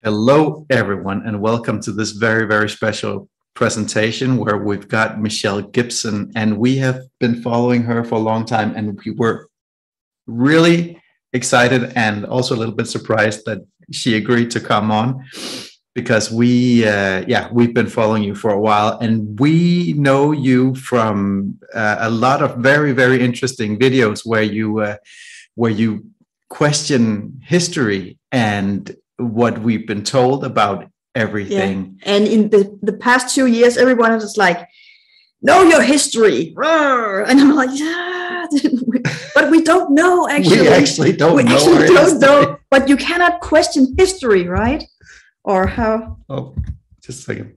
Hello, everyone, and welcome to this very, very special presentation where we've got Michelle Gibson, and we have been following her for a long time, and we were really excited and also a little bit surprised that she agreed to come on because we've been following you for a while, and we know you from a lot of very, very interesting videos where you question history and what we've been told about everything. Yeah. And in the past 2 years, everyone is like, know your history. And I'm like, yeah, but we don't know actually. We actually don't know, but you cannot question history, right? Or how? Oh, just a second.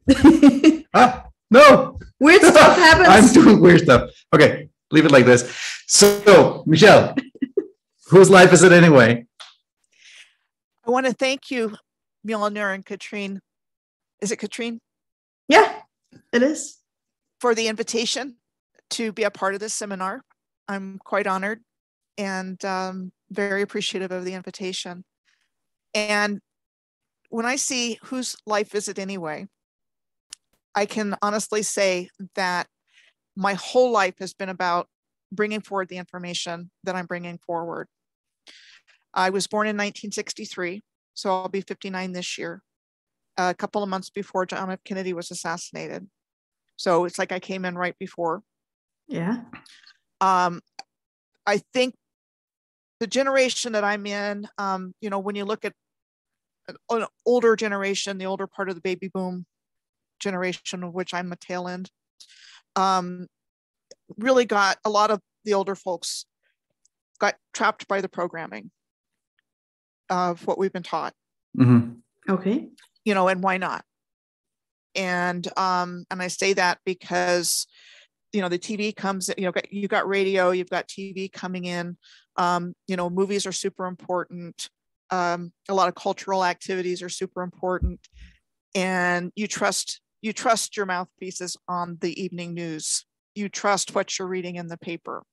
No. Weird stuff happens. I'm doing weird stuff. Okay, leave it like this. So, Michelle, whose life is it anyway? I want to thank you, Mjolnir and Katrine. Is it Katrine? Yeah, it is. For the invitation to be a part of this seminar. I'm quite honored and very appreciative of the invitation. And when I see whose life is it anyway, I can honestly say that my whole life has been about bringing forward the information that I'm bringing forward. I was born in 1963, so I'll be 59 this year, a couple of months before John F. Kennedy was assassinated. So it's like I came in right before. Yeah. I think the generation that I'm in, when you look at an older generation, the older part of the baby boom generation, of which I'm a tail end, really got a lot of the older folks got trapped by the programming of what we've been taught. Mm-hmm. Okay. And why not? And I say that because, the TV comes, you got radio, you've got TV coming in, movies are super important. A lot of cultural activities are super important. And you trust your mouthpieces on the evening news. You trust what you're reading in the paper.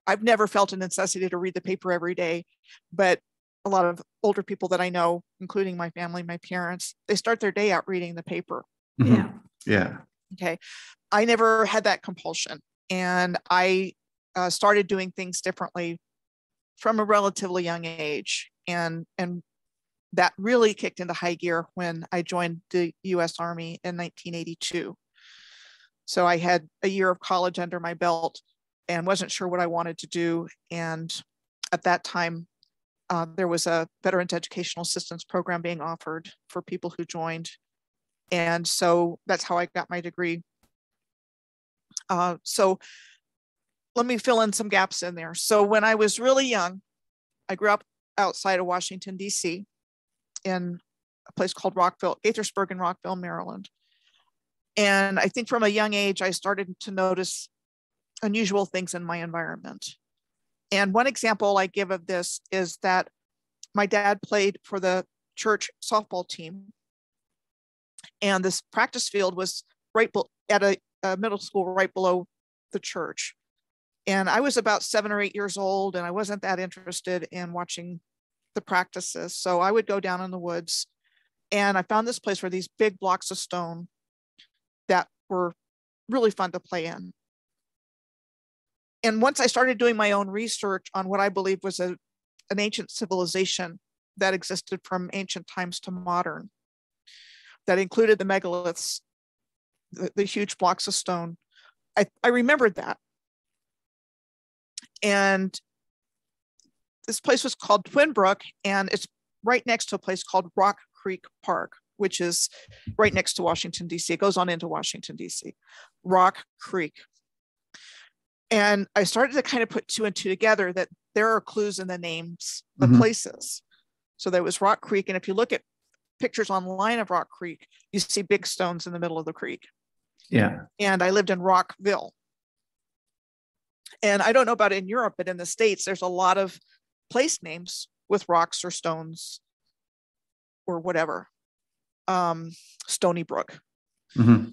I've never felt a necessity to read the paper every day, but a lot of older people that I know, including my family, my parents, they start their day out reading the paper. Mm-hmm. Yeah. Yeah. Okay. I never had that compulsion. And I started doing things differently from a relatively young age. And that really kicked into high gear when I joined the U.S. Army in 1982. So I had a year of college under my belt and wasn't sure what I wanted to do. And at that time, there was a Veterans Educational Assistance Program being offered for people who joined. And so that's how I got my degree. So let me fill in some gaps in there. So when I was really young, I grew up outside of Washington, D.C. in a place called Gaithersburg in Rockville, Maryland. And I think from a young age, I started to notice unusual things in my environment. And one example I give of this is that my dad played for the church softball team. And this practice field was right at a middle school right below the church. And I was about 7 or 8 years old, and I wasn't that interested in watching the practices. So I would go down in the woods, and I found this place where these big blocks of stone that were really fun to play in. And once I started doing my own research on what I believe was an ancient civilization that existed from ancient times to modern, that included the megaliths, the huge blocks of stone, I remembered that. And this place was called Twin Brook, and it's right next to a place called Rock Creek Park, which is right next to Washington, D.C. It goes on into Washington, D.C. Rock Creek. And I started to kind of put two and two together, that there are clues in the names of Mm-hmm. places. So there was Rock Creek. And if you look at pictures online of Rock Creek, you see big stones in the middle of the creek. Yeah. And I lived in Rockville. And I don't know about in Europe, but in the States, there's a lot of place names with rocks or stones or whatever. Stony Brook. Mm-hmm.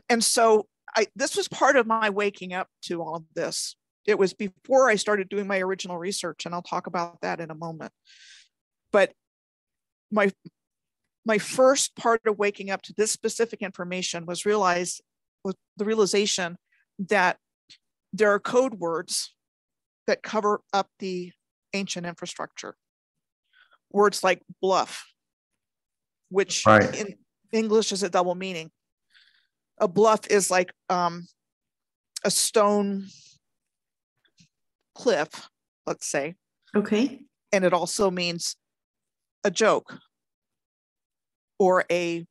And so this was part of my waking up to all of this. It was before I started doing my original research, and I'll talk about that in a moment. But my my first part of waking up to this specific information was the realization that there are code words that cover up the ancient infrastructure. Words like bluff, which in English is a double meaning. A bluff is like a stone cliff, let's say. Okay. And it also means a joke or a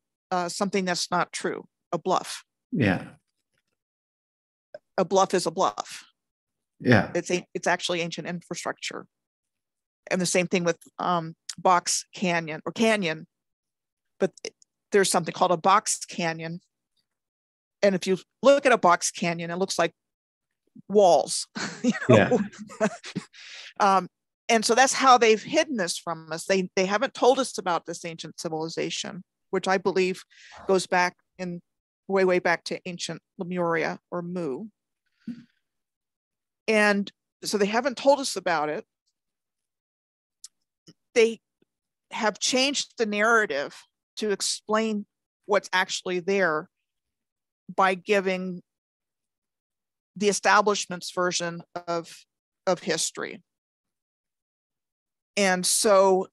something that's not true, a bluff. Yeah. A bluff is a bluff. Yeah. It's actually ancient infrastructure. And the same thing with box canyon or canyon, but there's something called a box canyon. And if you look at a box canyon, it looks like walls. Yeah. And so that's how they've hidden this from us. They haven't told us about this ancient civilization, which I believe goes back in way back to ancient Lemuria or Mu. And so they haven't told us about it. They have changed the narrative to explain what's actually there by giving the establishment's version of history. And so,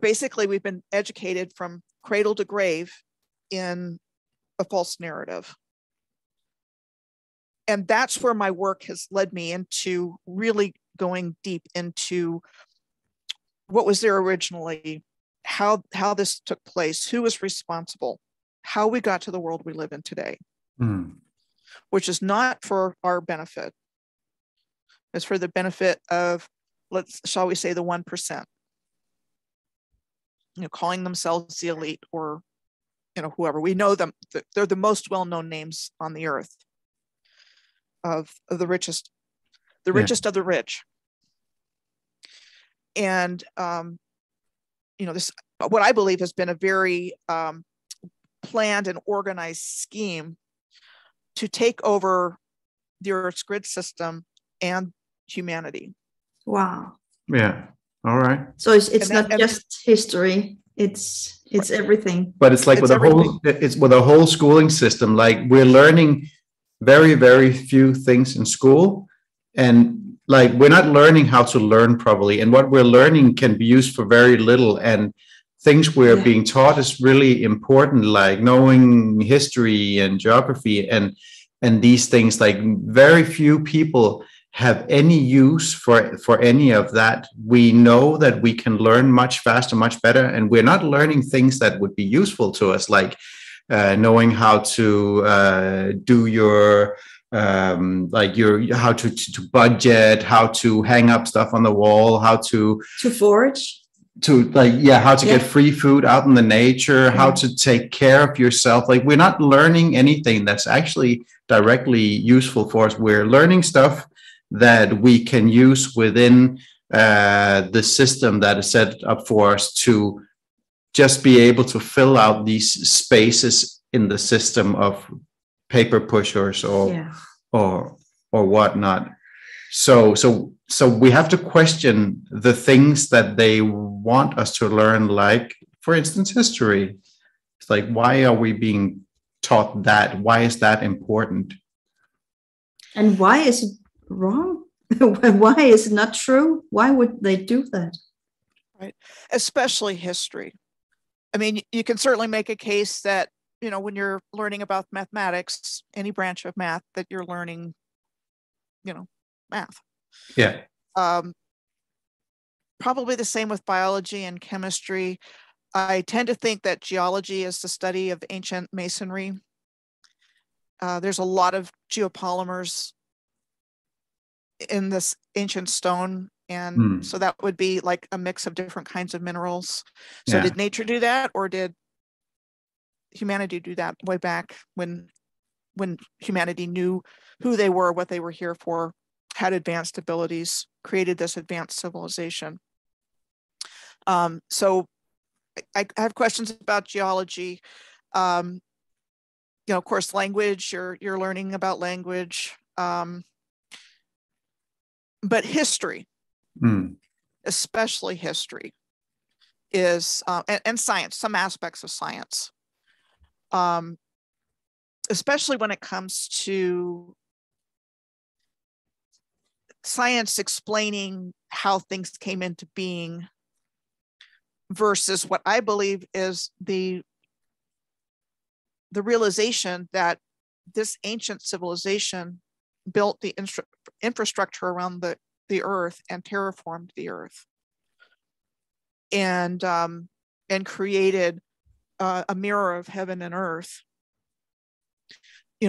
basically we've been educated from cradle to grave in a false narrative. And that's where my work has led me into really going deep into what was there originally, how this took place, who was responsible, how we got to the world we live in today, which is not for our benefit. It's for the benefit of, shall we say, the 1%, calling themselves the elite or, whoever. We know them. They're the most well-known names on the earth of the richest, richest of the rich. And, this, what I believe has been a very planned and organized scheme to take over the Earth's grid system and humanity. Wow. Yeah. All right. So it's not just history. It's everything. But it's like with the whole schooling system, like we're learning very, very few things in school, and like we're not learning how to learn properly, and what we're learning can be used for very little, and things we're being taught is really important, like knowing history and geography and these things. Like very few people have any use for any of that. We know that we can learn much faster, much better, and we're not learning things that would be useful to us, like knowing how to do your how to budget, how to hang up stuff on the wall, how to forage, how to get free food out in the nature, how to take care of yourself. Like we're not learning anything that's actually directly useful for us. We're learning stuff that we can use within the system that is set up for us to just be able to fill out these spaces in the system of paper pushers or whatnot. So we have to question the things that they want us to learn, like, for instance, history. It's like, why are we being taught that? Why is that important? And why is it wrong? Why is it not true? Why would they do that? Right. Especially history. I mean, you can certainly make a case that, when you're learning about mathematics, any branch of math, that you're learning, math. Yeah. Probably the same with biology and chemistry. I tend to think that geology is the study of ancient masonry. There's a lot of geopolymers in this ancient stone. And so that would be like a mix of different kinds of minerals. So did nature do that, or did humanity do that way back when humanity knew who they were, what they were here for, had advanced abilities, created this advanced civilization? So I have questions about geology. Of course, language, you're learning about language. But history, especially history, is, and science, some aspects of science, especially when it comes to science explaining how things came into being versus what I believe is the realization that this ancient civilization built the infrastructure around the earth and terraformed the earth, and created a mirror of heaven and earth,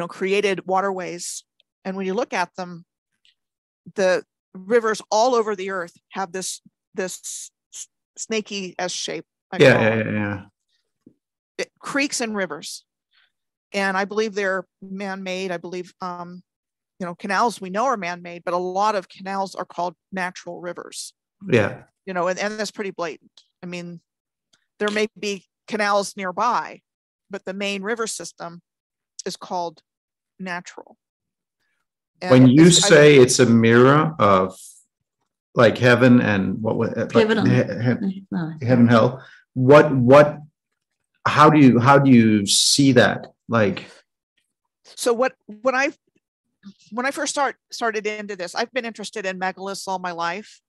created waterways. And when you look at them, the rivers all over the earth have this snaky S shape. Creeks and rivers. And I believe they're man-made. I believe, canals we know are man-made, but a lot of canals are called natural rivers. Yeah. And that's pretty blatant. I mean, there may be canals nearby, but the main river system is called natural. And when you say it's a mirror of like heaven and heaven and hell, how do you see that? Like, so when I first started into this, I've been interested in megaliths all my life,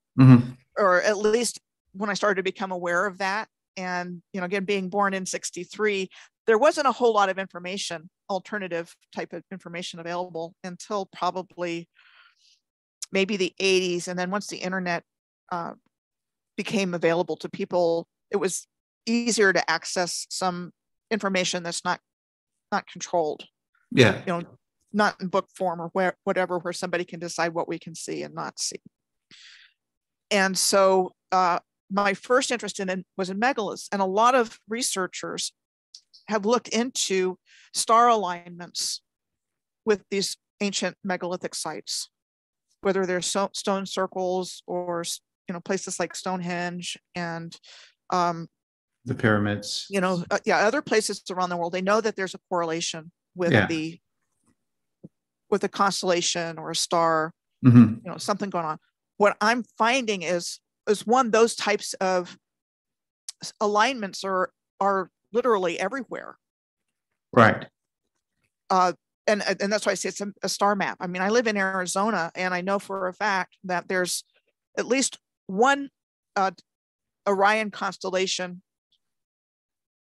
or at least when I started to become aware of that. And, again, being born in 1963, there wasn't a whole lot of information, alternative type of information available until probably maybe the 80s. And then once the internet became available to people, it was easier to access some information that's not controlled. Yeah. Not in book form or whatever, where somebody can decide what we can see and not see. And so my first interest in it was in megaliths, and a lot of researchers have looked into star alignments with these ancient megalithic sites, whether they're stone circles or places like Stonehenge and the pyramids. Other places around the world. They know that there's a correlation with with a constellation or a star, something going on. What I'm finding is one, those types of alignments are literally everywhere. Right. And that's why I say it's a star map. I mean, I live in Arizona, and I know for a fact that there's at least one Orion constellation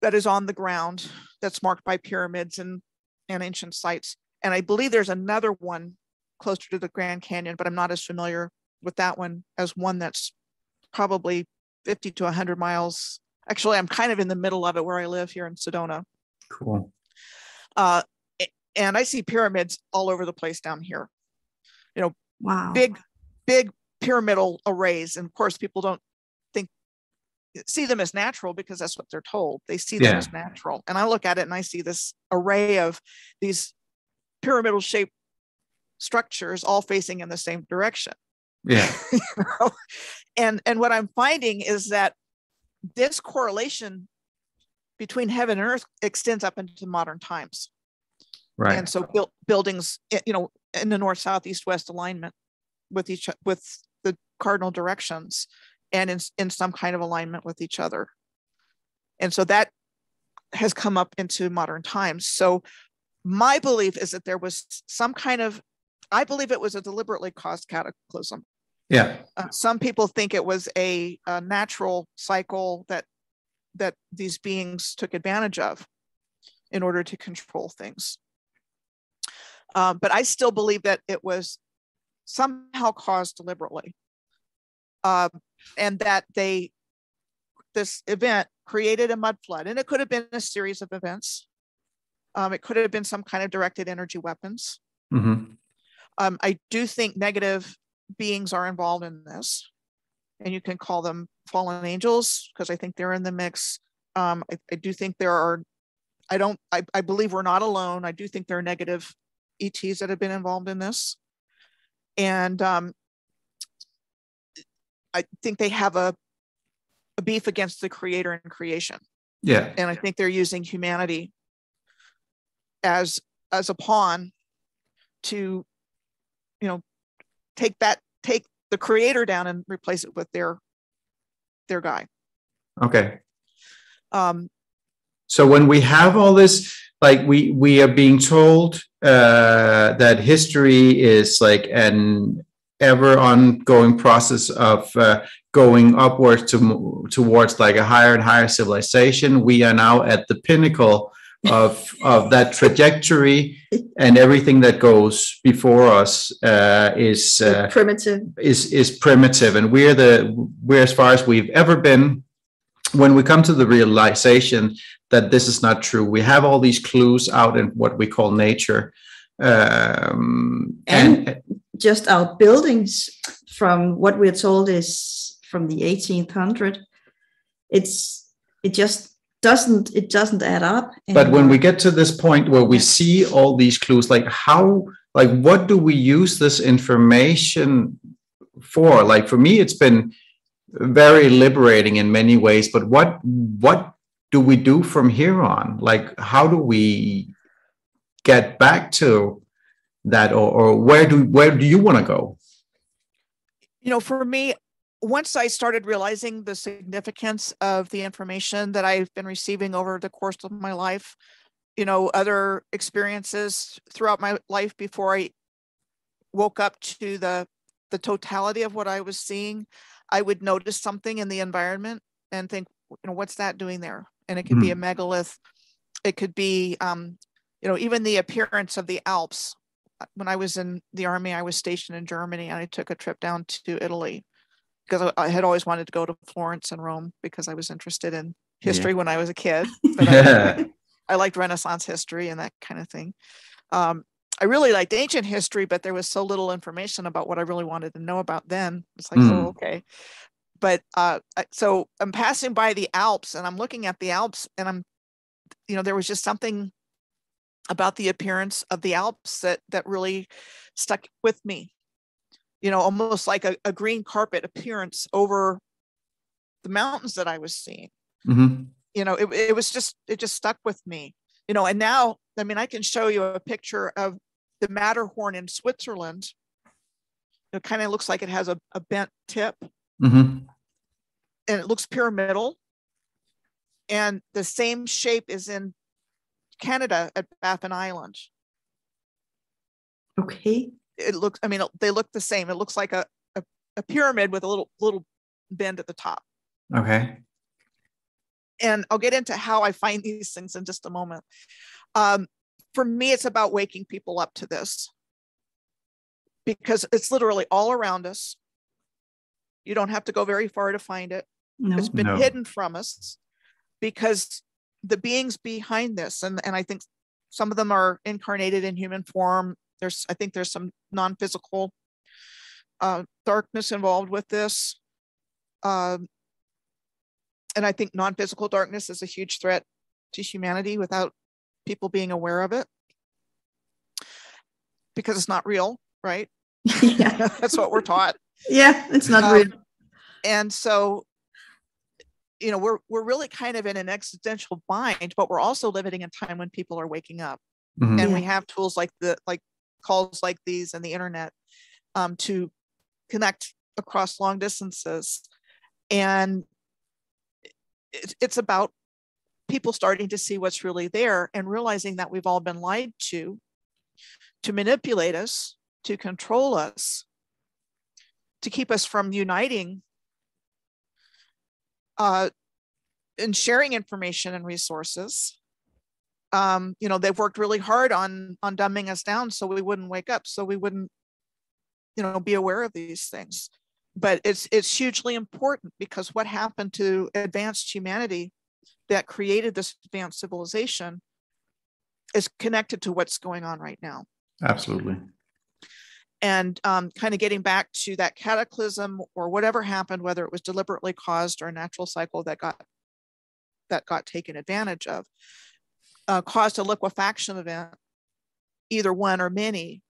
that is on the ground that's marked by pyramids and ancient sites. And I believe there's another one closer to the Grand Canyon, but I'm not as familiar with that one as one that's probably 50 to 100 miles. Actually, I'm kind of in the middle of it where I live here in Sedona. Cool. And I see pyramids all over the place down here. Wow. Big pyramidal arrays. And of course, people don't see them as natural because that's what they're told. They see them as natural. And I look at it and I see this array of these pyramidal shaped structures all facing in the same direction. Yeah. And what I'm finding is that this correlation between heaven and earth extends up into modern times. Right. And so buildings, in the north, south, east, west alignment with the cardinal directions, and in some kind of alignment with each other. And so that has come up into modern times. So my belief is that there was some kind of, I believe it was a deliberately caused cataclysm. Yeah. Some people think it was a natural cycle that these beings took advantage of in order to control things. But I still believe that it was somehow caused deliberately. And that this event created a mud flood. And it could have been a series of events. It could have been some kind of directed energy weapons. I do think negative beings are involved in this. And you can call them fallen angels, because I think they're in the mix. I do think there are, I believe we're not alone. I do think there are negative ETs that have been involved in this. And I think they have a beef against the creator and creation. Yeah. And I think they're using humanity as a pawn to, take the creator down and replace it with their guy. Okay. So when we have all this, like we are being told that history is like an ever ongoing process of going upwards towards like a higher and higher civilization. We are now at the pinnacle of that trajectory, and everything that goes before us is primitive, and we're as far as we've ever been. When we come to the realization that this is not true, we have all these clues out in what we call nature, and just our buildings, from what we're told is from the 1800s. It just doesn't add up. But when we get to this point where we see all these clues, like what do we use this information for? Like for me, it's been very liberating in many ways, but what do we do from here on? Like, how do we get back to that, or where do you want to go? For me, once I started realizing the significance of the information that I've been receiving over the course of my life, other experiences throughout my life before I woke up to the totality of what I was seeing, I would notice something in the environment and think, what's that doing there? And it could be a megalith. It could be, even the appearance of the Alps. When I was in the Army, I was stationed in Germany, and I took a trip down to Italy because I had always wanted to go to Florence and Rome because I was interested in history when I was a kid. But I liked Renaissance history and that kind of thing. I really liked ancient history, but there was so little information about what I really wanted to know about then. It's like, oh, okay. But so I'm passing by the Alps, and I'm looking at the Alps, and there was just something about the appearance of the Alps that really stuck with me. Almost like a green carpet appearance over the mountains that I was seeing. Mm-hmm. It just stuck with me. And now, I can show you a picture of the Matterhorn in Switzerland. It kind of looks like it has a bent tip. Mm-hmm. And it looks pyramidal. And the same shape is in Canada at Baffin Island. Okay. It looks, they look the same. It looks like a pyramid with a little bend at the top. Okay. And I'll get into how I find these things in just a moment. For me, it's about waking people up to this, because it's literally all around us. You don't have to go very far to find it. No. It's been hidden from us because the beings behind this, and I think some of them are incarnated in human form. I think there's some non-physical darkness involved with this. And I think non-physical darkness is a huge threat to humanity without people being aware of it, because it's not real, right? Yeah. That's what we're taught. Yeah, it's not real. And so, we're really kind of in an existential bind, but we're also living in a time when people are waking up. Mm-hmm. And we have tools like calls like these and the internet to connect across long distances. And it's about people starting to see what's really there and realizing that we've all been lied to manipulate us, to control us, to keep us from uniting and sharing information and resources. They've worked really hard on dumbing us down so we wouldn't wake up, so we wouldn't, be aware of these things. But it's hugely important, because what happened to advanced humanity that created this advanced civilization is connected to what's going on right now. Absolutely. And kind of getting back to that cataclysm or whatever happened, whether it was deliberately caused or a natural cycle that got taken advantage of, caused a liquefaction event, either one or many,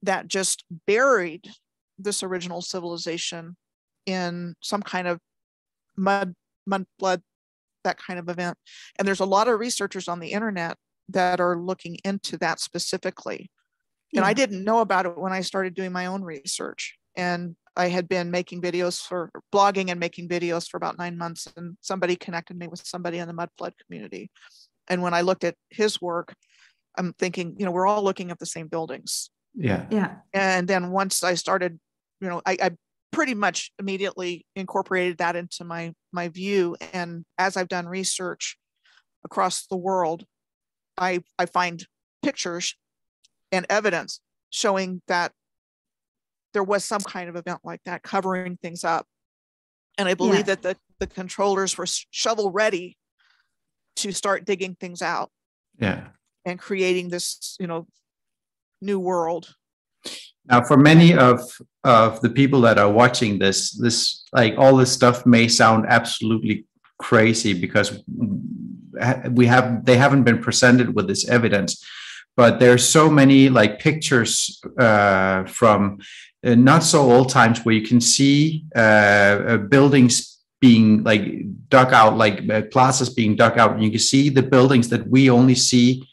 that just buried this original civilization in some kind of mud, blood, that kind of event. And there's a lot of researchers on the internet that are looking into that specifically. And I didn't know about it when I started doing my own research. And I had been blogging and making videos for about 9 months, and somebody connected me with somebody in the mud flood community. And when I looked at his work, I'm thinking, we're all looking at the same buildings. Yeah. Yeah. And then once I started, I pretty much immediately incorporated that into my view. And as I've done research across the world, I find pictures and evidence showing that there was some kind of event like that covering things up. And I believe that the controllers were shovel ready to start digging things out. Yeah. And creating this, new world. Now, for many of the people that are watching this, like, all this stuff may sound absolutely crazy because they haven't been presented with this evidence. But there's so many like pictures from not so old times where you can see buildings being like dug out, like plazas being dug out, and you can see the buildings that we only see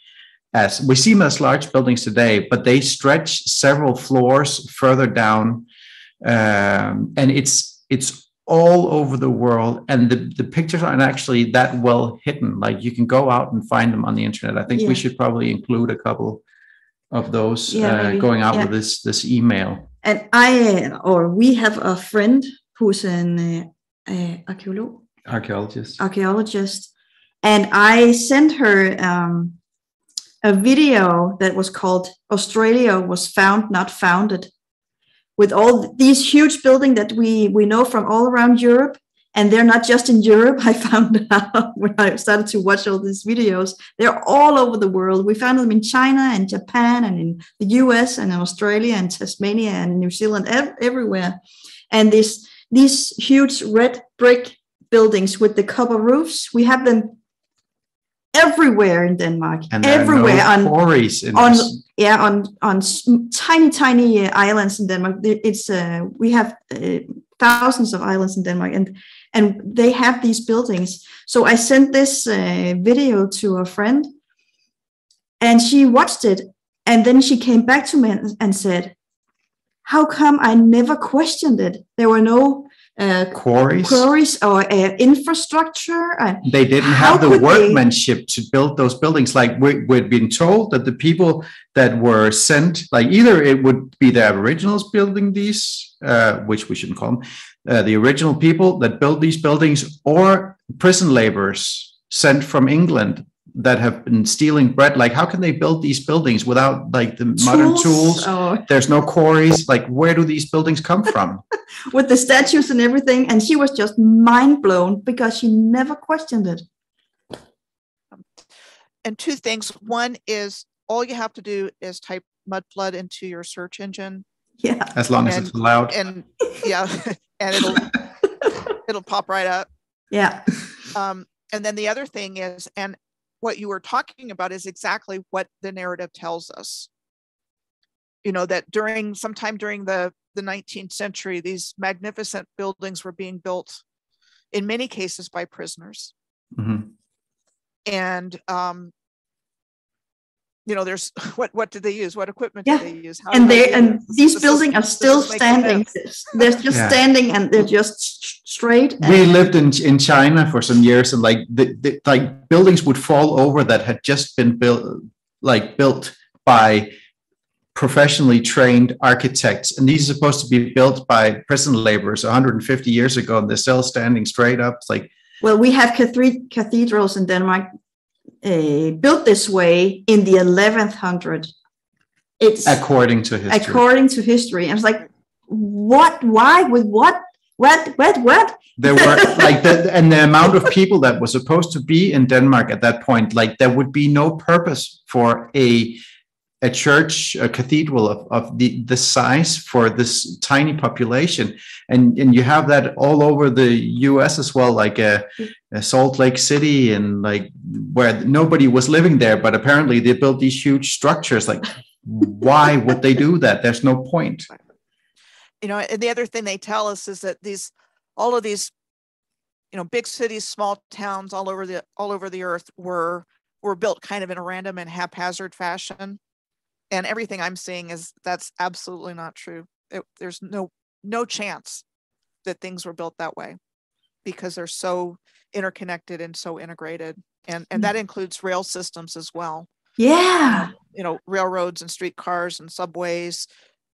them as large buildings today, but they stretch several floors further down, and it's all over the world. And the pictures aren't actually that well hidden. Like, you can go out and find them on the internet. I think we should probably include a couple of those going out with this email. And we have a friend who's an archaeologist, and I sent her a video that was called "Australia Was Found, Not Founded," with all these huge buildings that we know from all around Europe. And they're not just in Europe. I found out when I started to watch all these videos, they're all over the world. We found them in China and Japan and in the US and in Australia and Tasmania and New Zealand, everywhere. And these huge red brick buildings with the copper roofs, we have them everywhere in Denmark. And everywhere on quarries on tiny islands in Denmark. We have thousands of islands in Denmark, and they have these buildings. So I sent this video to a friend, and she watched it, and then she came back to me and said, "How come I never questioned it? There were no quarries or infrastructure. They didn't have the workmanship to build those buildings. Like, we'd been told that the people that were sent, like, either it would be the Aboriginals building these, which we shouldn't call them, the original people that built these buildings, or prison laborers sent from England that have been stealing bread. Like, how can they build these buildings without like the modern tools? There's no quarries. Like, where do these buildings come from? With the statues and everything. And she was just mind blown because she never questioned it. And two things. One is, all you have to do is type mud flood into your search engine. Yeah. As long as it's allowed. And and it'll pop right up. Yeah. And then the other thing is, and what you were talking about is exactly what the narrative tells us. That sometime during the 19th century, these magnificent buildings were being built, in many cases, by prisoners. Mm-hmm. And there's what did they use? What equipment did they use? And these buildings are still standing. They're just standing, and they're just straight. We lived in China for some years, and like the buildings would fall over that had just been built by professionally trained architects, and these are supposed to be built by prison laborers 150 years ago, and they're still standing straight up. It's like, well, we have cathedrals in Denmark built this way in the 1100s. It's according to history. And it's like, what? Why? With what? What? There were and the amount of people that were supposed to be in Denmark at that point, like, there would be no purpose for a church, a cathedral of the size for this tiny population, and you have that all over the U.S. as well, like a Salt Lake City, and like where nobody was living there, but apparently they built these huge structures. Like, why would they do that? There's no point. And the other thing they tell us is that all of these big cities, small towns all over the earth were built kind of in a random and haphazard fashion. And everything I'm seeing is that's absolutely not true. There's no no chance that things were built that way, because they're so interconnected and so integrated. And that includes rail systems as well. Yeah. Railroads and streetcars and subways.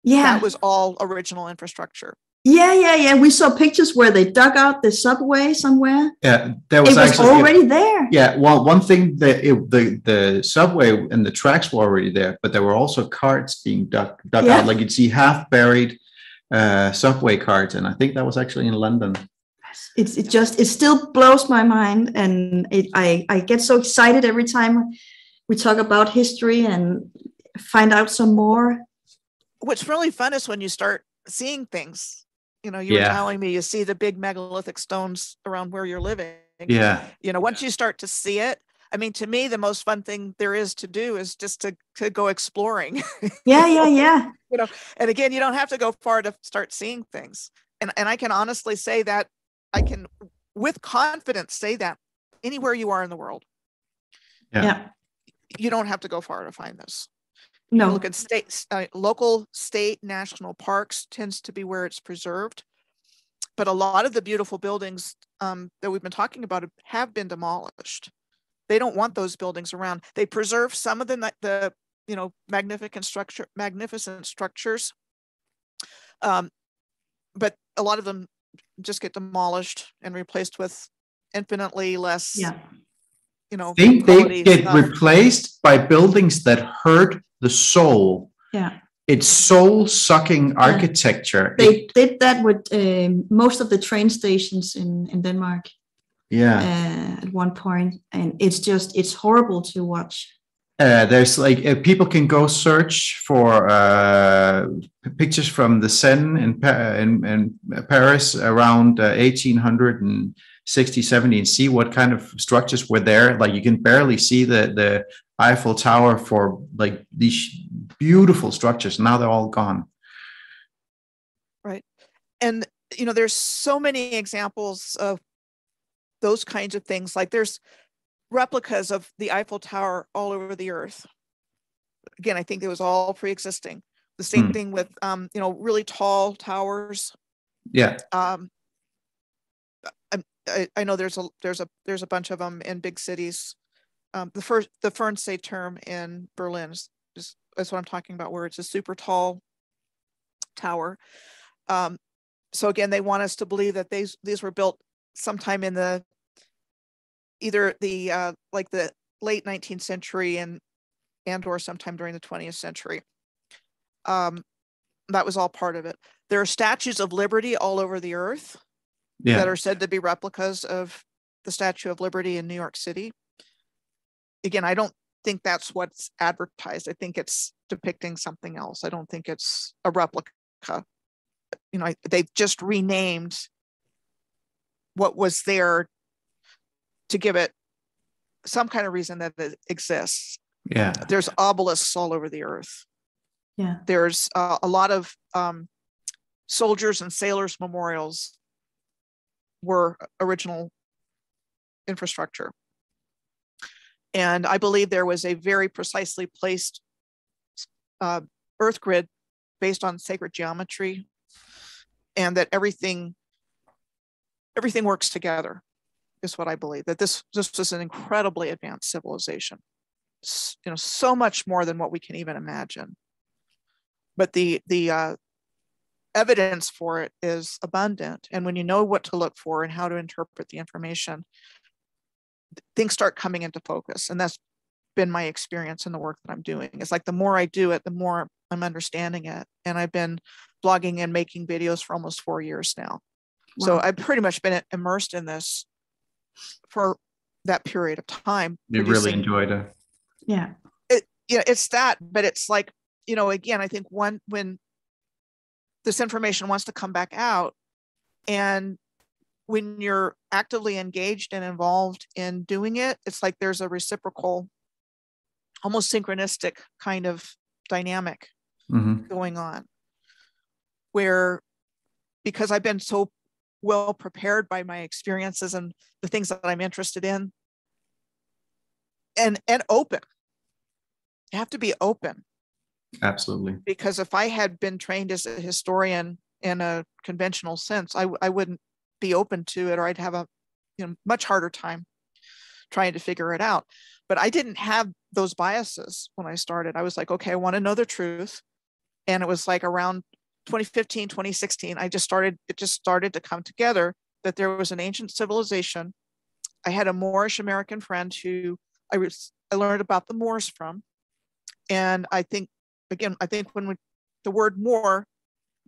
Yeah. That was all original infrastructure. Yeah. We saw pictures where they dug out the subway somewhere. Yeah, there was it was actually already there. Yeah, well, one thing, the subway and the tracks were already there, but there were also carts being dug out. Like you'd see half buried subway carts, and I think that was actually in London. It still blows my mind, and I get so excited every time we talk about history and find out some more. What's really fun is when you start seeing things. You were telling me you see the big megalithic stones around where you're living. Yeah. Once you start to see it, I mean, to me, the most fun thing there is to do is just to go exploring. Yeah. And again, you don't have to go far to start seeing things. And I can honestly say that I can, with confidence, say that anywhere you are in the world. Yeah. You don't have to go far to find this. No. You look at local, state, national parks tends to be where it's preserved. But a lot of the beautiful buildings that we've been talking about have been demolished. They don't want those buildings around. They preserve some of the magnificent structures, but a lot of them just get demolished and replaced with infinitely less. Yeah. They get replaced by buildings that hurt the soul. Yeah. It's soul-sucking architecture. They did that with most of the train stations in Denmark. Yeah. At one point, and it's horrible to watch. There's people can go search for pictures from the Seine in Paris around 1860, 70 and see what kind of structures were there. Like you can barely see the Eiffel Tower for like these beautiful structures. Now they're all gone. Right. And, there's so many examples of those kinds of things. Like there's replicas of the Eiffel Tower all over the earth. Again, I think it was all pre-existing. The same thing with, really tall towers. Yeah. I know there's a bunch of them in big cities. The Fernseh term in Berlin that's what I'm talking about, where it's a super tall tower. So again, they want us to believe that these were built sometime in either the late 19th century and or sometime during the 20th century. That was all part of it. There are statues of liberty all over the earth that are said to be replicas of the Statue of Liberty in New York City. Again, I don't think that's what's advertised. I think it's depicting something else. I don't think it's a replica. They've just renamed what was there to give it some kind of reason that it exists. Yeah. There's obelisks all over the earth. Yeah. There's a lot of soldiers and sailors memorials were original infrastructure. And I believe there was a very precisely placed earth grid based on sacred geometry, and that everything works together, is what I believe. That this was an incredibly advanced civilization, so much more than what we can even imagine. But the evidence for it is abundant, and when you know what to look for and how to interpret the information, things start coming into focus. And that's been my experience in the work that I'm doing. It's like the more I do it, the more I'm understanding it. And I've been blogging and making videos for almost 4 years now. Wow. So I've pretty much been immersed in this for that period of time. You really enjoyed it. Yeah. It's that, but it's like, again, I think when this information wants to come back out, and when you're actively engaged and involved in doing it, it's like there's a reciprocal, almost synchronistic kind of dynamic going on, where, because I've been so well prepared by my experiences and the things that I'm interested in, and open. You have to be open. Absolutely. Because if I had been trained as a historian in a conventional sense, I wouldn't be open to it, or I'd have a much harder time trying to figure it out. But I didn't have those biases when I started. I was like, okay, I want to know the truth. And it was like around 2015, 2016, it just started to come together that there was an ancient civilization. I had a Moorish American friend who I learned about the Moors from. And I think when the word Moor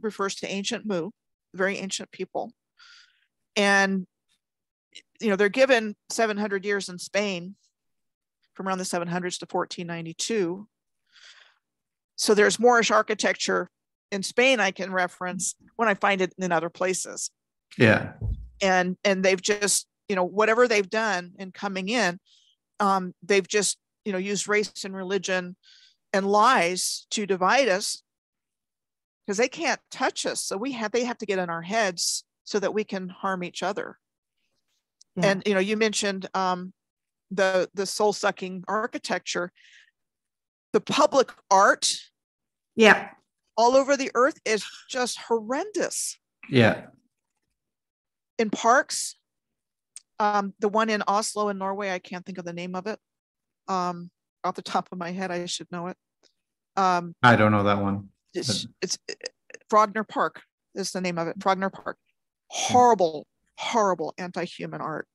refers to ancient Mu, very ancient people. And, they're given 700 years in Spain from around the 700s to 1492. So there's Moorish architecture in Spain I can reference when I find it in other places. Yeah. And they've just, whatever they've done in coming in, they've just, used race and religion and lies to divide us, because they can't touch us. So they have to get in our heads so that we can harm each other. Yeah. And, you mentioned the soul-sucking architecture. The public art, yeah, all over the earth is just horrendous. Yeah. In parks, the one in Oslo in Norway, I can't think of the name of it. Off the top of my head, I should know it. I don't know that one. It's Frogner Park is the name of it. Frogner Park. Horrible, horrible anti-human art.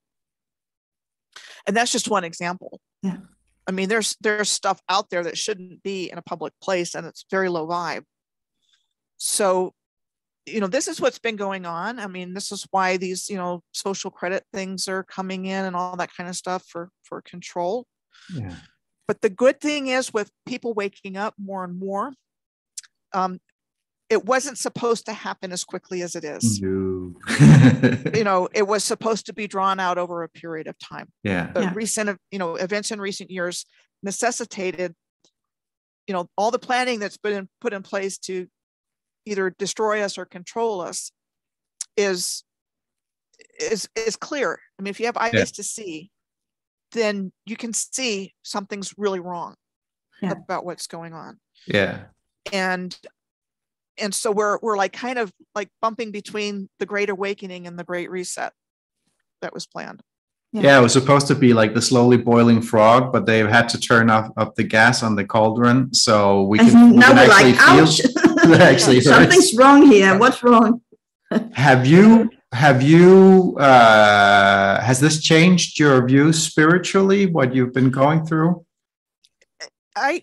And that's just one example. Yeah. I mean, there's stuff out there that shouldn't be in a public place, and it's very low vibe. So, this is what's been going on. I mean, this is why these, social credit things are coming in and all that kind of stuff for control. Yeah. But the good thing is, with people waking up more and more, it wasn't supposed to happen as quickly as it is. No. It was supposed to be drawn out over a period of time. Yeah. But recent, events in recent years necessitated, all the planning that's been put in place to either destroy us or control us is clear. I mean, if you have eyes to see, then you can see something's really wrong about what's going on. Yeah. And so we're like kind of like bumping between the Great Awakening and the Great Reset that was planned. Yeah, it was supposed to be like the slowly boiling frog, but they had to turn up the gas on the cauldron, so we can actually feel. Actually, something's wrong here. What's wrong? Have you? Has this changed your view spiritually? What you've been going through?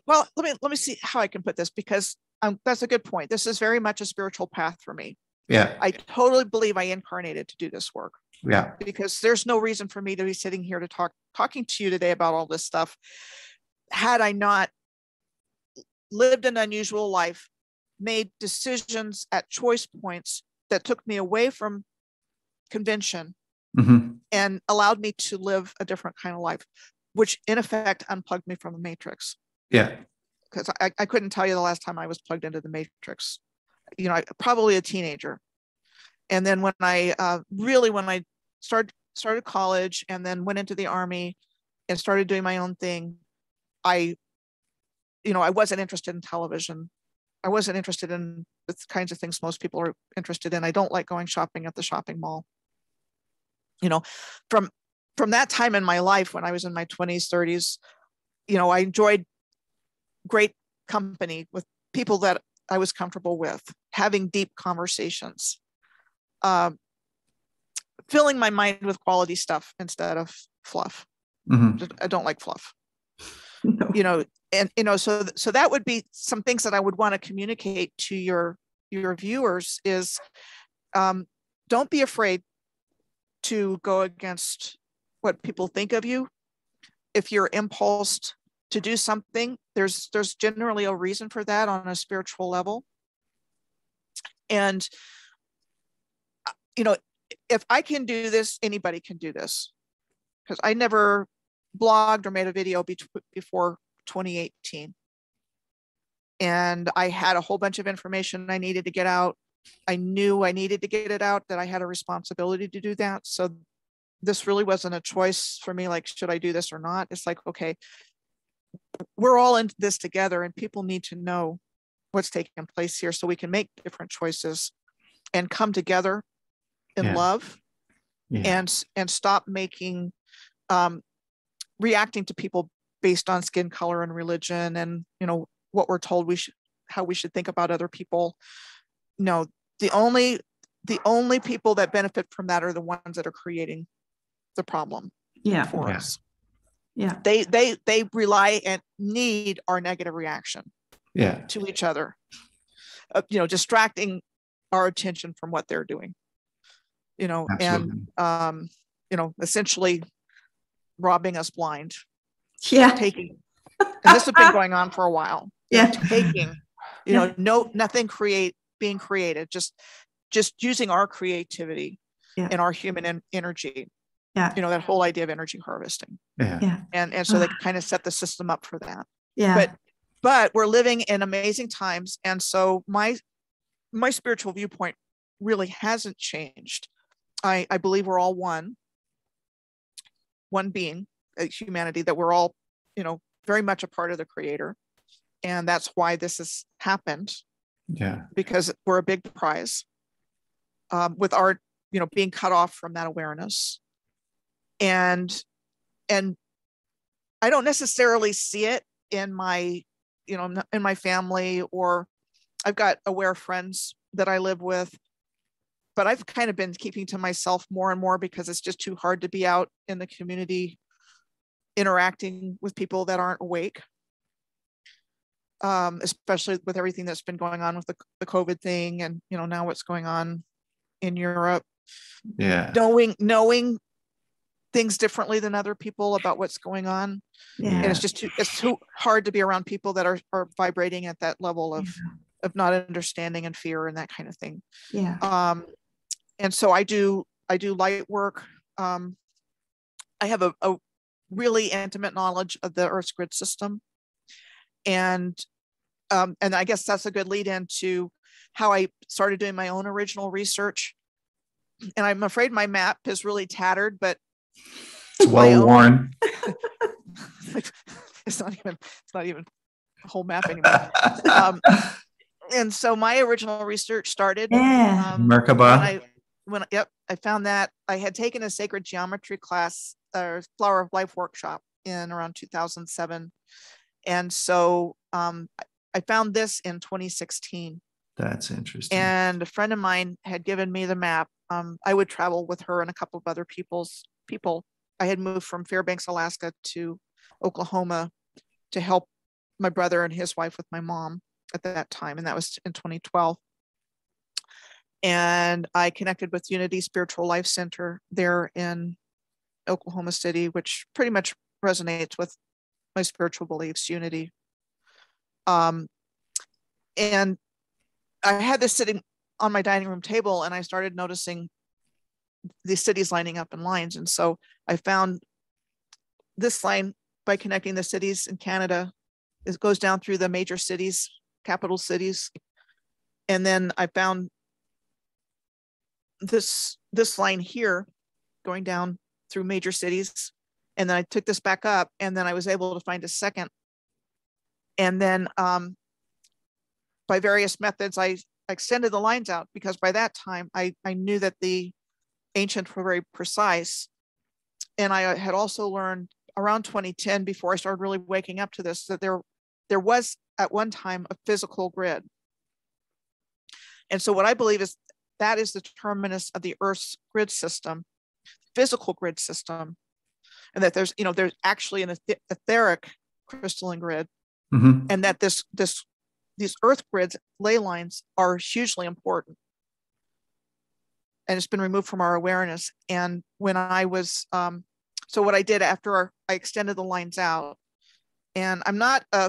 Well, let me see how I can put this, because that's a good point. This is very much a spiritual path for me. Yeah, I totally believe I incarnated to do this work. Yeah, because there's no reason for me to be sitting here talking to you today about all this stuff had I not lived an unusual life, made decisions at choice points that took me away from convention and allowed me to live a different kind of life, which in effect unplugged me from the matrix. Yeah. Because I couldn't tell you the last time I was plugged into the matrix. Probably a teenager. And then when I started college and then went into the Army and started doing my own thing, I wasn't interested in television. I wasn't interested in the kinds of things most people are interested in. I don't like going shopping at the shopping mall. From that time in my life when I was in my 20s, 30s, I enjoyed great company with people that I was comfortable with, having deep conversations, filling my mind with quality stuff instead of fluff. I don't like fluff. No. So that would be some things that I would want to communicate to your viewers is, don't be afraid to go against what people think of you. If you're impulsed to do something, there's generally a reason for that on a spiritual level. And, if I can do this, anybody can do this. Because I never blogged or made a video before 2018. And I had a whole bunch of information I needed to get out. I knew I needed to get it out, that I had a responsibility to do that. So this really wasn't a choice for me, like, should I do this or not? It's like, okay, we're all in this together and people need to know what's taking place here so we can make different choices and come together in love, and stop making reacting to people based on skin color and religion and, you know, what we're told how we should think about other people. No, the only people that benefit from that are the ones that are creating the problem for us. Yeah. They rely and need our negative reaction to each other, you know, distracting our attention from what they're doing, you know. Absolutely. And you know, essentially robbing us blind. Taking, and this has been going on for a while. Taking, you know, nothing being created, just using our creativity and our human energy. You know, that whole idea of energy harvesting. And so they kind of set the system up for that. But we're living in amazing times, and so my spiritual viewpoint really hasn't changed. I believe we're all one being, humanity, that we're all, you know, very much a part of the Creator, and that's why this has happened. Because we're a big prize, with our, you know, being cut off from that awareness, and I don't necessarily see it in my, you know, in my family, or I've got aware friends that I live with, but I've kind of been keeping to myself more and more because it's just too hard to be out in the community interacting with people that aren't awake, especially with everything that's been going on with the COVID thing, and, you know, now what's going on in Europe. Knowing things differently than other people about what's going on. And it's just too hard to be around people that are vibrating at that level of not understanding and fear and that kind of thing. And so I do light work. I have a really intimate knowledge of the Earth's grid system. And I guess that's a good lead into how I started doing my own original research. And I'm afraid my map is really tattered, but it's well worn. It's not even a whole map anymore. And so my original research started Merkaba. I found that I had taken a sacred geometry class, or Flower of Life workshop, in around 2007. And so I found this in 2016. That's interesting. And a friend of mine had given me the map. I would travel with her and a couple of other people. I had moved from Fairbanks, Alaska to Oklahoma to help my brother and his wife with my mom at that time. And that was in 2012. And I connected with Unity Spiritual Life Center there in Oklahoma City, which pretty much resonates with my spiritual beliefs, Unity. And I had this sitting on my dining room table, and I started noticing the cities lining up in lines. And so I found this line by connecting the cities in Canada. It goes down through the major cities, capital cities. And then I found this line here going down through major cities. And then I took this back up, and then I was able to find a second. And then by various methods, I extended the lines out, because by that time I knew that the ancients were very precise. And I had also learned around 2010, before I started really waking up to this, that there was at one time a physical grid. And so what I believe is that is the terminus of the Earth's grid system, physical grid system, and that there's actually an etheric crystalline grid, and that these Earth grids, ley lines, are hugely important. And it's been removed from our awareness. And when I was, so what I did after I extended the lines out, and I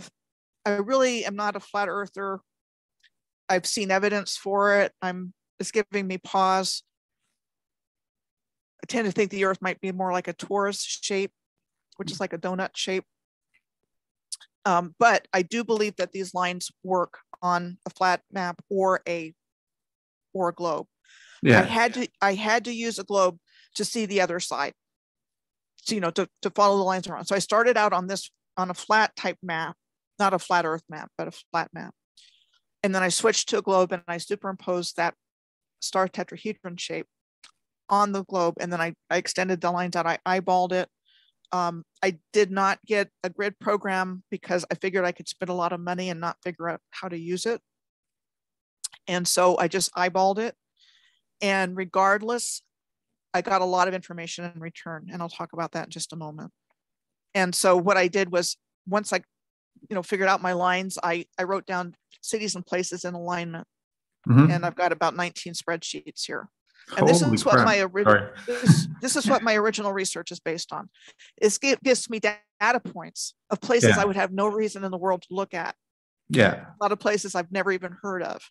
really am not a flat earther. I've seen evidence for it. It's giving me pause. I tend to think the Earth might be more like a torus shape, which is like a donut shape. But I do believe that these lines work on a flat map or a globe. I had to use a globe to see the other side, so, to follow the lines around. So I started out on a flat type map, not a flat Earth map, but a flat map. And then I switched to a globe, and I superimposed that star tetrahedron shape on the globe. And then I extended the lines out. I eyeballed it. I did not get a grid program because I figured I could spend a lot of money and not figure out how to use it. And so I just eyeballed it. And regardless, I got a lot of information in return. And I'll talk about that in just a moment. And so what I did was, once I, figured out my lines, I wrote down cities and places in alignment. Mm-hmm. And I've got about 19 spreadsheets here. And this is what this is what my original research is based on. It gives me data points of places I would have no reason in the world to look at. Yeah. A lot of places I've never even heard of.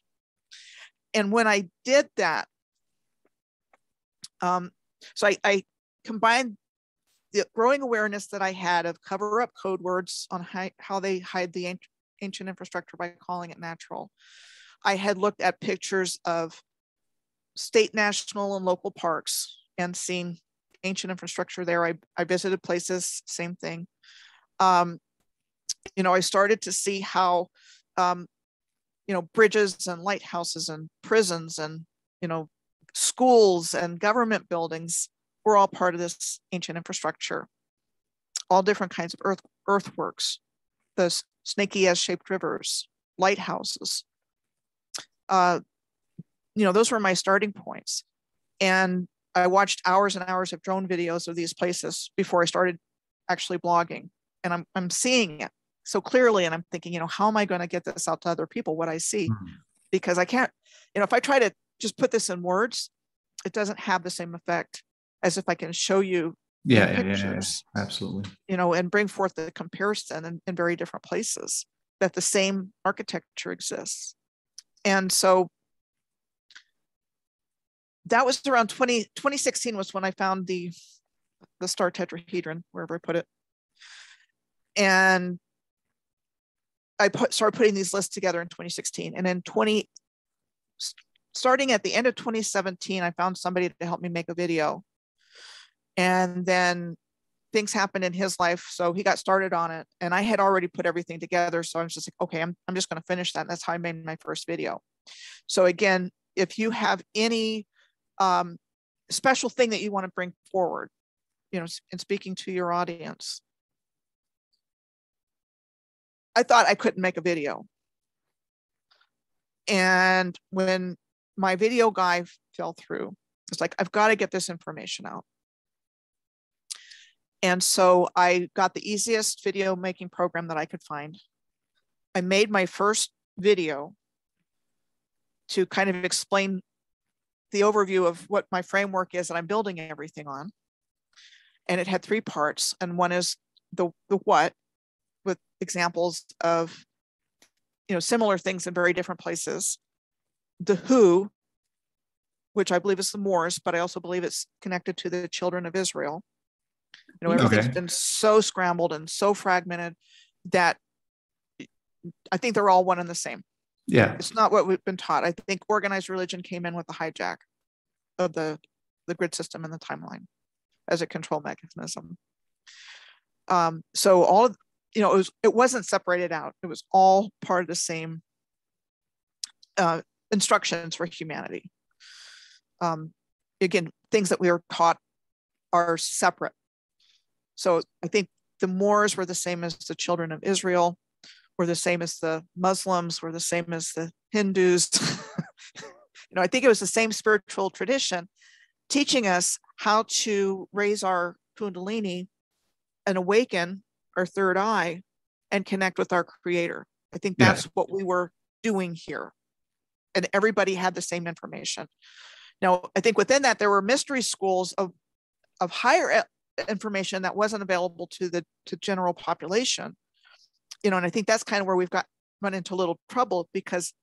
And when I did that, so I combined the growing awareness that I had of cover-up code words on how they hide the ancient infrastructure by calling it natural. I had looked at pictures of state, national, and local parks and seen ancient infrastructure there. I visited places, same thing. I started to see how, bridges and lighthouses and prisons and, schools and government buildings were all part of this ancient infrastructure. All different kinds of earthworks, the snaky S-shaped rivers, lighthouses. Those were my starting points. And I watched hours and hours of drone videos of these places before I started actually blogging. And I'm seeing it so clearly. And I'm thinking, how am I going to get this out to other people, what I see? Mm-hmm. Because I can't, if I try to just put this in words, it doesn't have the same effect as if I can show you pictures. Yeah, absolutely. And bring forth the comparison in very different places that the same architecture exists. And so that was around 2016 was when I found the star tetrahedron, wherever I put it. And I started putting these lists together in 2016. And then starting at the end of 2017, I found somebody to help me make a video. And then things happened in his life. So he got started on it. And I had already put everything together. So I was just like, okay, I'm just going to finish that. And that's how I made my first video. So again, if you have any special thing that you want to bring forward, in speaking to your audience, I thought I couldn't make a video. And when my video guy fell through, it's like, I've got to get this information out. And so I got the easiest video making program that I could find. I made my first video to kind of explain the overview of what my framework is that I'm building everything on. And it had 3 parts. And one is the what, with examples of, similar things in very different places. The who, which I believe is the Moors, but I also believe it's connected to the children of Israel. Everything's been so scrambled and so fragmented that I think they're all one and the same. Yeah. It's not what we've been taught. I think organized religion came in with the hijack of the grid system and the timeline as a control mechanism. So all of, it wasn't separated out. It was all part of the same instructions for humanity. Again, things that we are taught are separate. So I think the Moors were the same as the children of Israel, were the same as the Muslims, were the same as the Hindus. I think it was the same spiritual tradition teaching us how to raise our Kundalini and awaken our third eye and connect with our creator. I think that's what we were doing here. And everybody had the same information. Now, I think within that, there were mystery schools of higher information that wasn't available to the general population. And I think that's kind of where we've run into a little trouble, because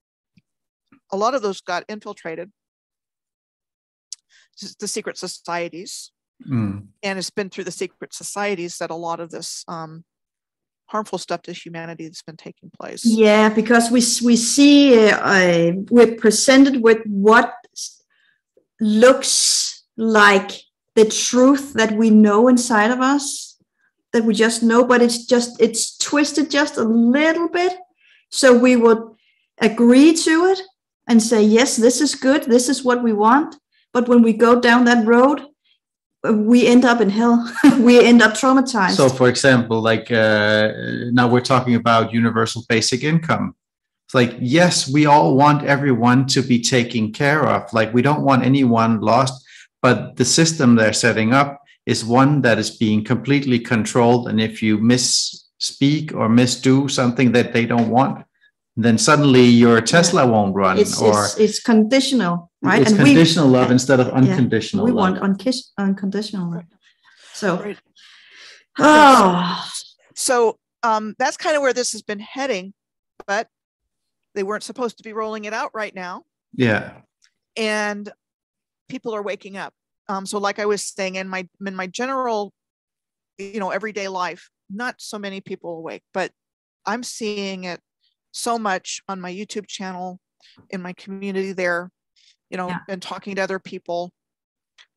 a lot of those got infiltrated, the secret societies. And it's been through the secret societies that a lot of this harmful stuff to humanity that's been taking place. Yeah, because we see we're presented with what looks like the truth that we know inside of us, that we just know, but it's twisted just a little bit. So we would agree to it and say, yes, this is good, this is what we want. But when we go down that road, we end up in hell. We end up traumatized. So, for example, like now we're talking about universal basic income. It's like, yes, we all want everyone to be taken care of. Like, we don't want anyone lost, but the system they're setting up is one that is being completely controlled. And if you misspeak or misdo something that they don't want, then suddenly your Tesla won't run. It's conditional, right? It's conditional love instead of unconditional love. We want unconditional love. So, right. Oh. So that's kind of where this has been heading, but they weren't supposed to be rolling it out right now. Yeah. And people are waking up. So like I was saying, in my general, everyday life, not so many people awake, but I'm seeing it so much on my YouTube channel, in my community there, and talking to other people,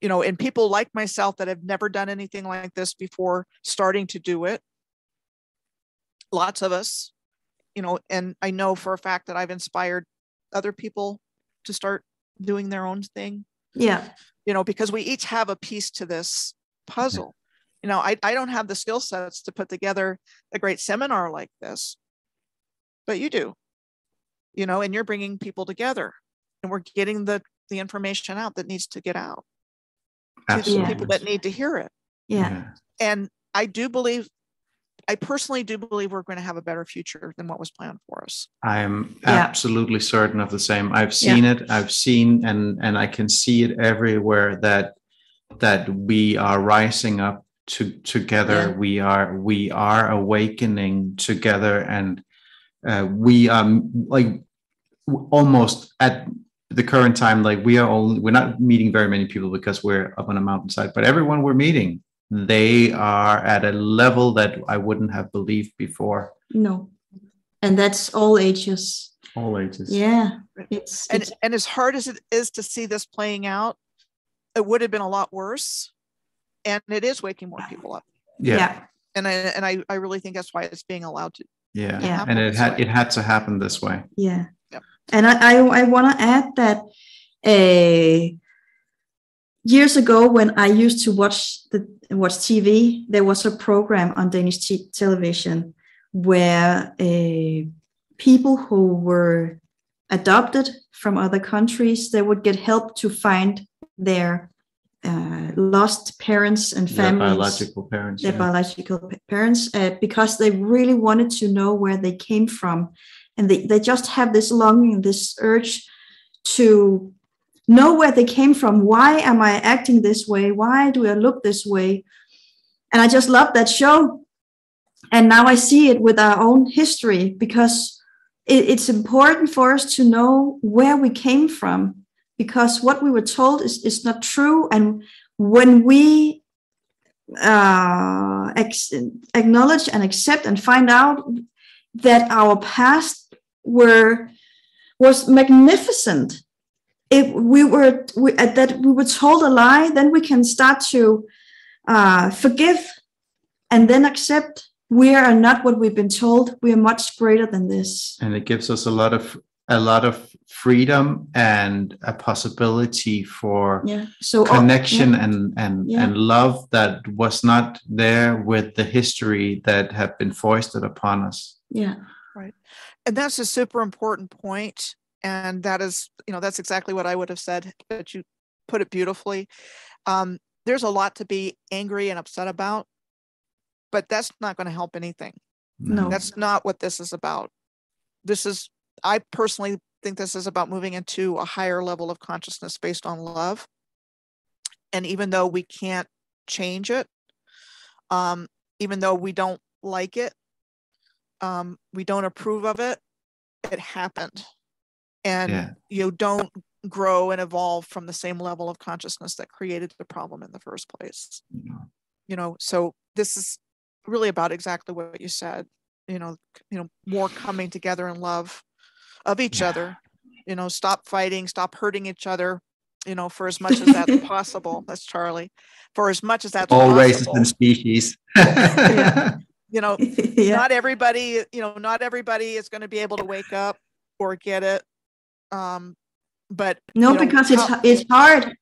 and people like myself that have never done anything like this before, starting to do it. Lots of us, and I know for a fact that I've inspired other people to start doing their own thing. Yeah. Because we each have a piece to this puzzle. I don't have the skill sets to put together a great seminar like this, but you do, and you're bringing people together, and we're getting the information out that needs to get out. Absolutely. To the people that need to hear it. Yeah. And I personally do believe we're going to have a better future than what was planned for us. I'm absolutely certain of the same. I've seen it. I've seen, and I can see it everywhere that we are rising up together. Yeah. We are awakening together, and we like almost at the current time, like we're not meeting very many people because we're up on a mountainside, but everyone we're meeting, they are at a level that I wouldn't have believed before. No. And that's all ages. All ages. Yeah. And as hard as it is to see this playing out, it would have been a lot worse. And it is waking more people up. Yeah. And I really think that's why it's being allowed to. Yeah. And it had to happen this way. Yeah. And I want to add that years ago, when I used to watch TV, there was a program on Danish television where people who were adopted from other countries, they would get help to find their lost parents and families, their biological parents, because they really wanted to know where they came from. And they just have this longing, this urge to know where they came from. Why am I acting this way? Why do I look this way? And I just love that show. And now I see it with our own history, because it's important for us to know where we came from, because what we were told is not true. And when we acknowledge and accept and find out that our past was magnificent, if we were told a lie, then we can start to forgive and then accept we are not what we've been told. We are much greater than this. And it gives us a lot of freedom and a possibility for connection and love that was not there with the history that had been foisted upon us. Yeah. Right. And that's a super important point. And that is, that's exactly what I would have said, but you put it beautifully. There's a lot to be angry and upset about, but that's not going to help anything. No, that's not what this is about. I personally think this is about moving into a higher level of consciousness based on love. And even though we can't change it, even though we don't like it, we don't approve of it, it happened. And you don't grow and evolve from the same level of consciousness that created the problem in the first place. So this is really about exactly what you said, more coming together in love of each other, stop fighting, stop hurting each other, for as much as that's possible. That's Charlie. For as much as that's all possible. races and species. Not everybody, not everybody is going to be able to wake up or get it. But no, because it's hard.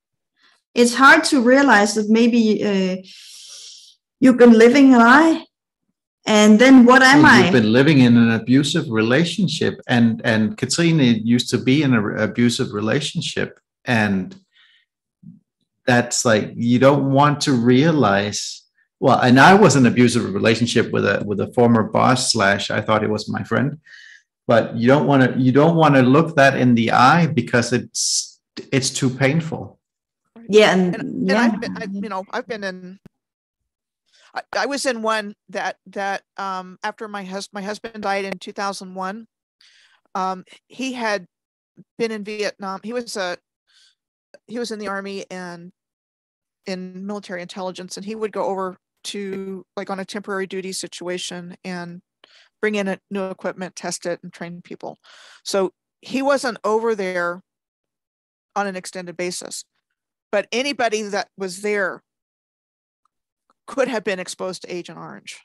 It's hard to realize that maybe you've been living a lie. And then what am I? You've been living in an abusive relationship, and Katrine used to be in an abusive relationship, and that's like, you don't want to realize. Well, and I was in an abusive relationship with a former boss / I thought he was my friend, but you don't want to look that in the eye because it's too painful. Yeah, and I've been in. I was in one that after my husband died in 2001. He had been in Vietnam. He was in the Army and in military intelligence, and he would go over to, like, on a temporary duty situation and bring in new equipment, test it, and train people. So he wasn't over there on an extended basis, but anybody that was there could have been exposed to Agent Orange.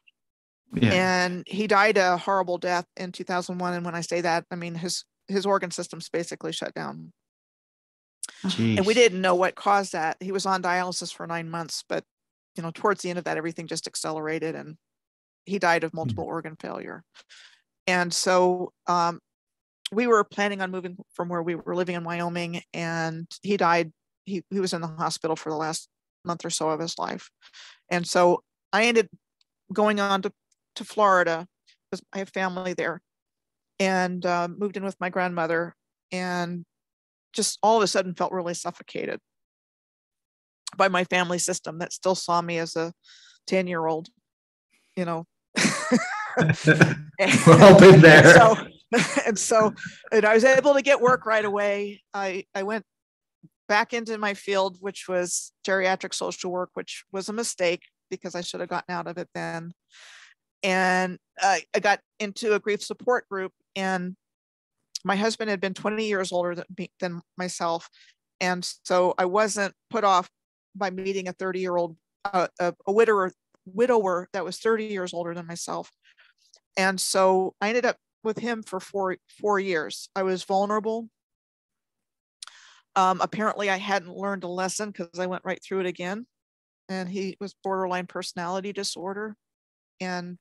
Yeah. And he died a horrible death in 2001. And when I say that, I mean his organ system's basically shut down. Jeez. And we didn't know what caused that. He was on dialysis for 9 months, but towards the end of that, everything just accelerated, and he died of multiple organ failure. And so we were planning on moving from where we were living in Wyoming, and he died. He was in the hospital for the last month or so of his life. And so I ended going on to Florida, because I have family there, and moved in with my grandmother, and just all of a sudden felt really suffocated by my family system that still saw me as a 10-year-old, We've all been there. And I was able to get work right away. I went back into my field, which was geriatric social work, which was a mistake because I should have gotten out of it then. And I got into a grief support group, and my husband had been 20 years older than myself. And so I wasn't put off by meeting a 30-year-old, a widower that was 30 years older than myself. And so I ended up with him for four years. I was vulnerable. Apparently I hadn't learned a lesson because I went right through it again. And he was borderline personality disorder, and,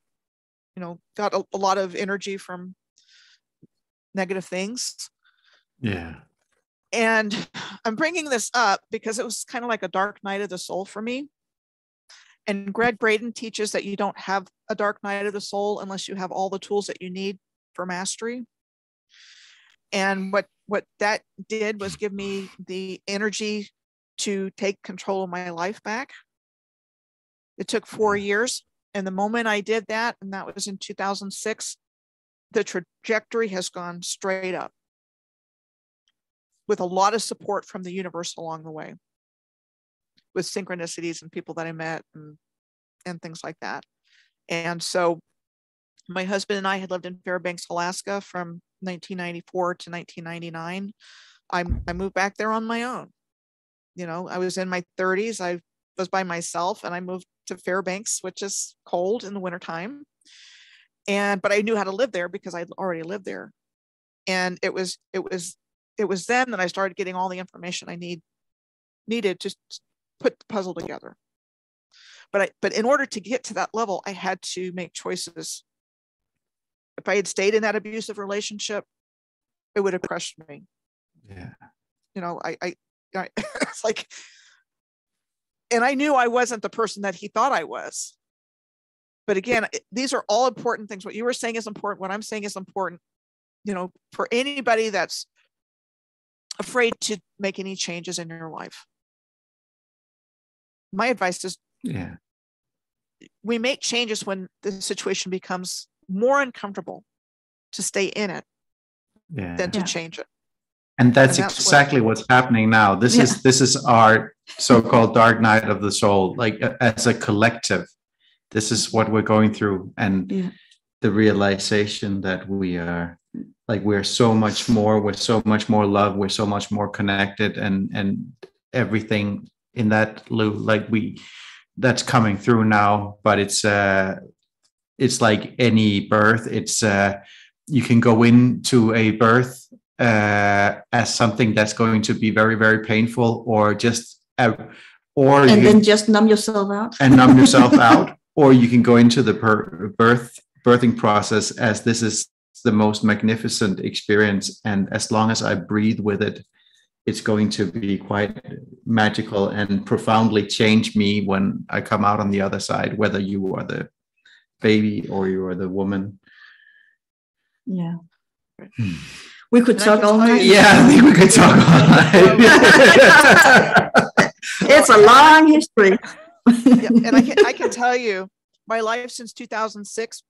got a lot of energy from negative things. Yeah. And I'm bringing this up because it was kind of like a dark night of the soul for me. And Greg Braden teaches that you don't have a dark night of the soul unless you have all the tools that you need for mastery. And what that did was give me the energy to take control of my life back. It took 4 years. And the moment I did that, and that was in 2006, the trajectory has gone straight up, with a lot of support from the universe along the way, with synchronicities and people that I met and things like that. And so my husband and I had lived in Fairbanks, Alaska from 1994 to 1999. I moved back there on my own. I was in my 30s. I was by myself, and I moved to Fairbanks, which is cold in the wintertime. But I knew how to live there because I'd already lived there. And it was then that I started getting all the information I needed to put the puzzle together. But in order to get to that level, I had to make choices. If I had stayed in that abusive relationship, it would have crushed me. Yeah. It's like, and I knew I wasn't the person that he thought I was. But again, these are all important things. What you were saying is important. What I'm saying is important, for anybody that's afraid to make any changes in your life. My advice is, we make changes when the situation becomes more uncomfortable to stay in it than to change it. And that's exactly what's happening now. This is our so-called dark night of the soul, like as a collective. This is what we're going through, and the realization that we're so much more, we're so much more love, we're so much more connected, and everything in that loop, that's coming through now. But it's like any birth. It's you can go into a birth as something that's going to be very, very painful, or just then just numb yourself out and numb yourself out, or you can go into the birthing process as this is the most magnificent experience, and as long as I breathe with it, it's going to be quite magical and profoundly change me when I come out on the other side, whether you are the baby or you are the woman. Yeah. We could talk all night. Yeah, I think we could talk all night. It's a long history. Yeah, and I can tell you, my life since 2006,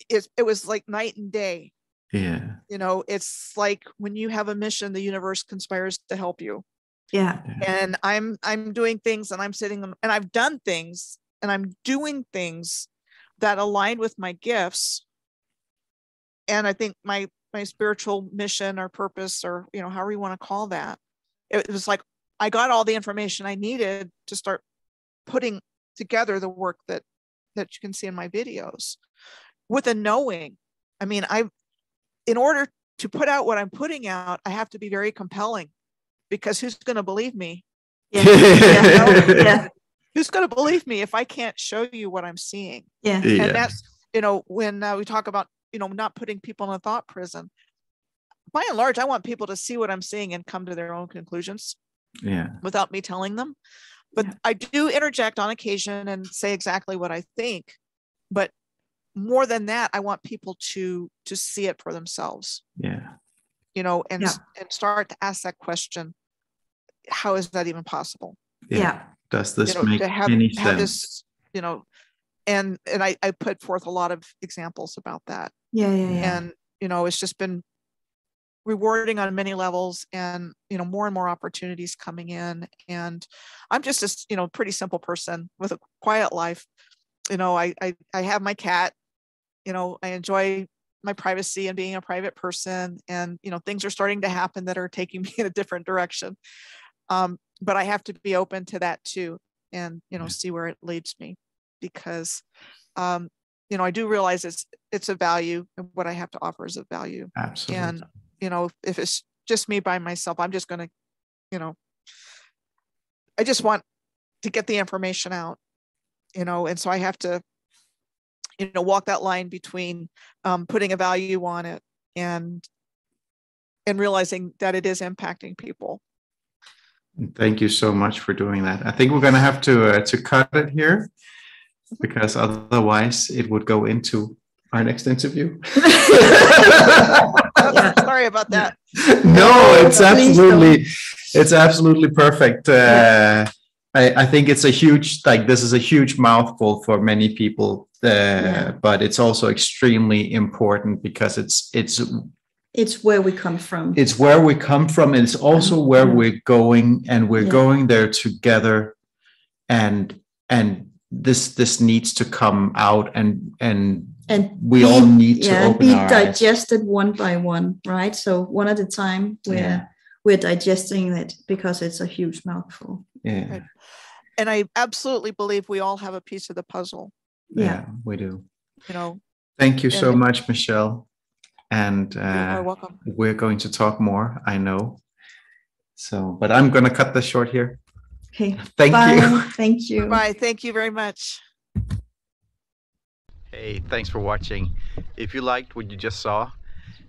it was like night and day. Yeah. You know, it's like when you have a mission, the universe conspires to help you. Yeah. And I'm doing things, and I'm sitting and I've done things, and I'm doing things that align with my gifts. And I think my spiritual mission or purpose, or, you know, however you want to call that, it was like I got all the information I needed to start putting together the work that you can see in my videos with a knowing. I mean, in order to put out what I'm putting out, I have to be very compelling, because who's going to believe me? Yeah. Yeah. Who's going to believe me if I can't show you what I'm seeing? Yeah. And that's, you know, when we talk about, you know, not putting people in a thought prison, by and large, I want people to see what I'm seeing and come to their own conclusions without me telling them. But I do interject on occasion and say exactly what I think. But more than that, I want people to see it for themselves. Yeah. You know, and start to ask that question: how is that even possible? Yeah. Does this make any sense? Have this, you know, and I put forth a lot of examples about that. Yeah. And, you know, it's just been rewarding on many levels, and, you know, more and more opportunities coming in. And I'm just a, you know, pretty simple person with a quiet life. You know, I have my cat. You know, I enjoy my privacy and being a private person, and, you know, things are starting to happen that are taking me in a different direction. But I have to be open to that too, and, you know, see where it leads me, because, you know, I do realize it's a value, and what I have to offer is a value. Absolutely. And, you know, if it's just me by myself, I'm just going to, you know, I just want to get the information out, you know, and so I have to, you know, walk that line between putting a value on it and realizing that it is impacting people. Thank you so much for doing that. I think we're going to have to cut it here, because otherwise it would go into our next interview. Sorry about that. No, it's absolutely perfect. I think it's a huge, like, this is a huge mouthful for many people, but it's also extremely important, because it's where we come from. It's where we come from, and it's also where we're going, and we're going there together. And this needs to come out, and we all need to open our eyes. Be digested one by one, right? So one at a time, we're digesting it, because it's a huge mouthful. Yeah. Right. And I absolutely believe we all have a piece of the puzzle. Yeah, we do. You know. Thank you so much, Michelle. And you're welcome. We're going to talk more, I know. So, but I'm going to cut this short here. Okay. Thank you. Thank you. Bye. Thank you very much. Hey, thanks for watching. If you liked what you just saw,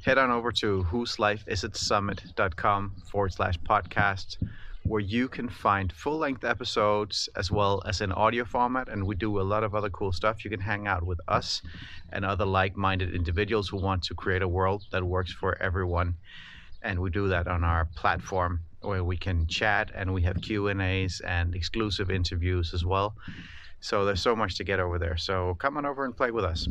head on over to whoselifeisitsummit.com/podcast, where you can find full-length episodes as well as in audio format, and we do a lot of other cool stuff. You can hang out with us and other like-minded individuals who want to create a world that works for everyone, and we do that on our platform, where we can chat, and we have Q&As and exclusive interviews as well. So there's so much to get over there. So come on over and play with us.